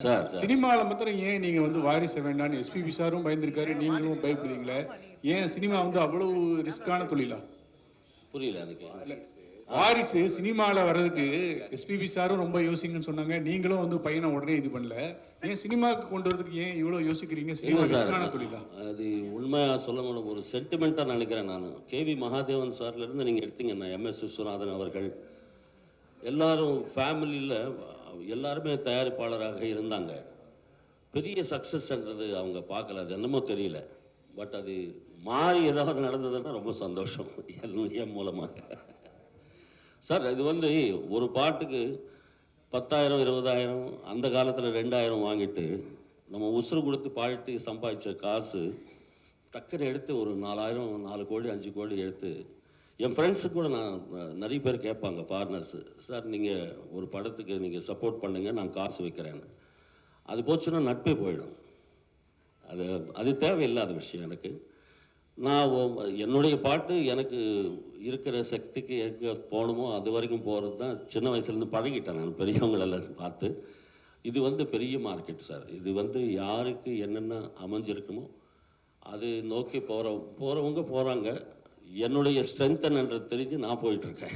Sir சினிமாவில் மாத்திரம் ஏன் நீங்க வந்து வாரிசு வேண்டாம்னு எஸ்பிபி சாரும் பயந்துருக்காரு, நீங்களும் பயப்படுறீங்களே? ஏன் சினிமா வந்து அவ்வளவு ரிஸ்கான தொழிலா? புரியல எனக்கு. வாரிசு சினிமாவில் வர்றதுக்கு எஸ்பிபி சாரும் ரொம்ப யோசிங்கன்னு சொன்னாங்க, நீங்களும் வந்து பையனை உடனே இது பண்ணல. ஏன் சினிமாவுக்கு கொண்டு வரதுக்கு ஏன் இவ்வளோ யோசிக்கிறீங்க? சினிமா ரிஸ்கான தொழிலா? அது உண்மையாக சொல்ல முடியும், ஒரு சென்டிமெண்ட்டாக நினைக்கிறேன் நான். கேவி மகாதேவன் சார்லேருந்து நீங்கள் எடுத்தீங்கன்னா எம்எஸ் விஸ்வநாதன் அவர்கள் எல்லாரும் ஃபேமிலியில் எல்லாருமே தயாரிப்பாளராக இருந்தாங்க. பெரிய சக்ஸஸ்ன்றது அவங்க பார்க்கல, அது என்னமோ தெரியல. பட் அது மாறி ஏதாவது நடந்ததுன்னா ரொம்ப சந்தோஷம் என் மூலமாக. சார் இது வந்து ஒரு பாட்டுக்கு 10,000 20,000 அந்த காலத்தில் 2,000 வாங்கிட்டு நம்ம உசுறு கொடுத்து பாடிட்டு சம்பாதிச்ச காசு டக்குன்னு எடுத்து ஒரு 4,000 4 கோடி 5 கோடி எடுத்து என் ஃப்ரெண்ட்ஸுக்கு கூட நான் நிறைய பேர் கேட்பாங்க, ஃபாரினர்ஸு, சார் நீங்கள் ஒரு படத்துக்கு நீங்கள் சப்போர்ட் பண்ணுங்கள், நான் காசு வைக்கிறேன்னு. அது போச்சுன்னா நட்பே போயிடும். அது தேவையில்லாத விஷயம் எனக்கு. நான் என்னுடைய பாட்டு எனக்கு இருக்கிற சக்திக்கு எங்கே போகணுமோ அது வரைக்கும் போகிறது தான் சின்ன வயசுலேருந்து பழகிட்டேன் நான் பெரியவங்களெல்லாம் பார்த்து. இது வந்து பெரிய மார்க்கெட் சார். இது வந்து யாருக்கு என்னென்ன அமைஞ்சிருக்குமோ அது நோக்கி போகிறவங்க போகிறாங்க. என்னுடைய ஸ்ட்ரென்த் என்னன்றது தெரிஞ்சு நான் போயிட்டுருக்கேன்.